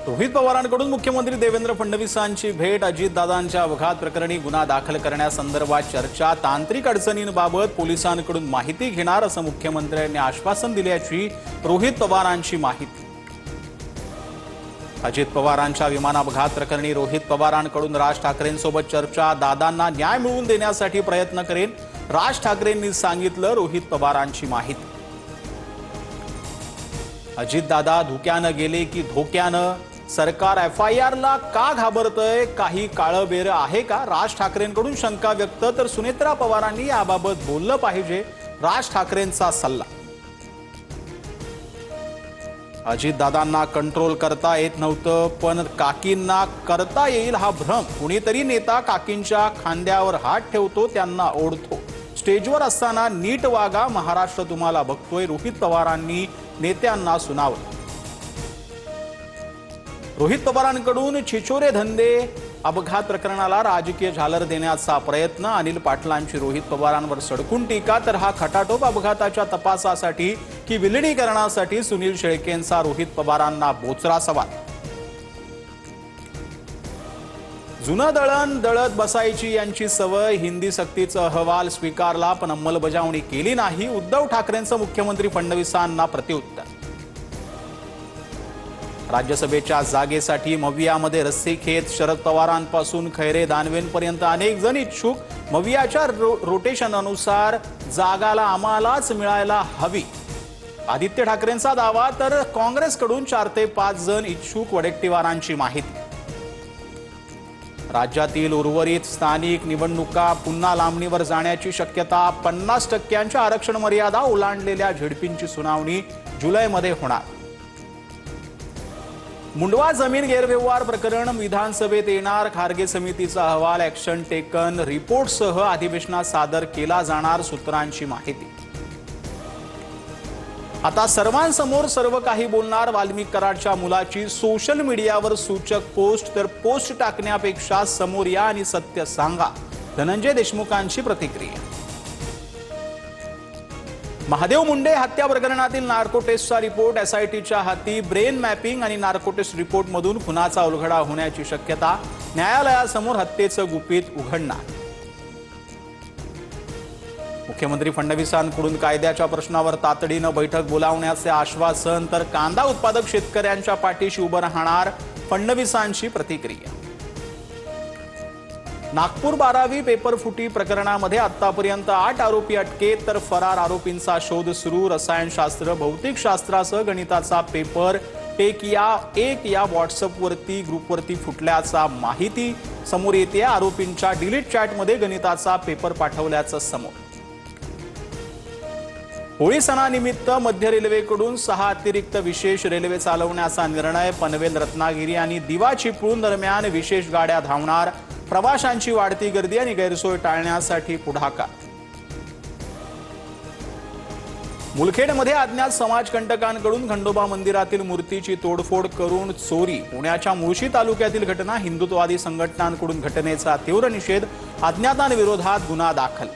रोहित पवारांकडून मुख्यमंत्री देवेंद्र फडणवीसांची भेट, अजितदादांच्या अपघात प्रकरणी गुन्हा दाखल करण्यासंदर्भात चर्चा, तांत्रिक अडचणींबाबत पोलिसांकडून माहिती घेणार असं मुख्यमंत्र्यांनी आश्वासन दिल्याची रोहित पवारांची माहिती। अजित पवारांच्या विमान अपघात प्रकरणी रोहित पवारांकडून राज ठाकरेंसोबत चर्चा, दादांना न्याय मिळवून देण्यासाठी प्रयत्न करेन, राज ठाकरेंनी सांगितलं। रोहित पवारांची माहिती। अजितदादा धुक्यानं गेले की धोक्यानं, सरकार FIR ला का घाबरतंय, काही काळबेर आहे का? राज ठाकरेंकडून शंका व्यक्त, तर सुनेत्रा पवारांनी याबाबत बोललं पाहिजे, राज ठाकरेंचा सल्ला। अजितदादांना कंट्रोल करता येत नव्हतं, पण काकींना करता येईल हा भ्रम। कुणीतरी नेता काकींच्या खांद्यावर हात ठेवतो, त्यांना ओढतो। स्टेजवर असताना नीट वागा, महाराष्ट्र तुम्हाला बघतोय, रोहित पवारांनी नेत्यांना सुनावलं। रोहित पवारांकडून छिछोरे धंदे अपघात प्रकरणाला राजकीय झालर देण्याचा प्रयत्न, अनिल पाटलांची रोहित पवारांवर सडकून टीका, तर हा खटाटोप अपघाताच्या तपासासाठी की विलिनीकरणासाठी सुनील शेळकेंचा रोहित पवारांना बोचरा सवाल। जुनं दळण दळत बसायची यांची सवय, हिंदी सक्तीचा अहवाल स्वीकारला पण अंमलबजावणी केली नाही, उद्धव ठाकरेंचं मुख्यमंत्री फडणवीसांना प्रत्युत्तर। राज्यसभेच्या जागेसाठी मवियामध्ये रस्सीखेच, शरद पवारांपासून खैरे दानवेंपर्यंत अनेक जण इच्छुक, मवियाच्या रोटेशननुसार जागाला आम्हालाच मिळायला हवी, आदित्य ठाकरेंचा दावा, तर काँग्रेसकडून 4 ते 5 जण इच्छुक, वडेट्टीवारांची माहिती। राज्यातील उर्वरित स्थानिक निवडणुका पुन्हा लांबणीवर जाण्याची शक्यता, 50% आरक्षण मर्यादा ओलांडलेल्या झेडपींची सुनावणी जुलैमध्ये होणार। मुंडवा जमीन गैरव्यवहार प्रकरण विधानसभेत येणार, खारगे समितीचा अहवाल ऍक्शन टेकन रिपोर्टसह अधिवेशनात सादर केला जाणार, सूत्रांची माहिती। आता सर्वांसमोर सर्व काही बोलणार, वाल्मिक कराडच्या मुलाची सोशल मीडियावर सूचक पोस्ट, तर पोस्ट टाकण्यापेक्षा समोर या आणि सत्य सांगा, धनंजय देशमुखांची प्रतिक्रिया। महादेव मुंडे हत्या प्रकरणातील नार्को टेस्टचा रिपोर्ट SITच्या हाती, ब्रेन मॅपिंग आणि नार्को टेस्ट रिपोर्टमधून खुनाचा उलगडा होण्याची शक्यता, न्यायालयासमोर हत्येचं गुपित उघडणार। मुख्यमंत्री फडणवीसांकडून कायद्याच्या प्रश्नावर तातडीनं बैठक बोलावण्याचे आश्वासन, तर कांदा उत्पादक शेतकऱ्यांच्या पाठीशी उभं राहणार, फडणवीसांची प्रतिक्रिया। नागपूर 12वी पेपर फुटी प्रकरणामध्ये आतापर्यंत 8 आरोपी अटकेत, तर फरार आरोपींचा शोध सुरू, रसायनशास्त्र भौतिकशास्त्रासह गणिताचा पेपर एक या व्हॉट्सअपवरती ग्रुपवरती फुटल्याचा माहिती समोर येते। आरोपींच्या डिलीट चॅटमध्ये गणिताचा पेपर पाठवल्याचं समोर। होळी सणानिमित्त मध्य रेल्वेकडून 6 अतिरिक्त विशेष रेल्वे चालवण्याचा निर्णय, पनवेल रत्नागिरी आणि दिवा चिपळूण दरम्यान विशेष गाड्या धावणार, प्रवाशांची वाढती गर्दी आणि गैरसोय टाळण्यासाठी पुढाकार। मुलखेडमध्ये अज्ञात समाजकंटकांकडून खंडोबा मंदिरातील मूर्तीची तोडफोड करून चोरी, पुण्याच्या मुळशी तालुक्यातील घटना, हिंदुत्ववादी संघटनांकडून घटनेचा तीव्र निषेध, अज्ञातांविरोधात गुन्हा दाखल।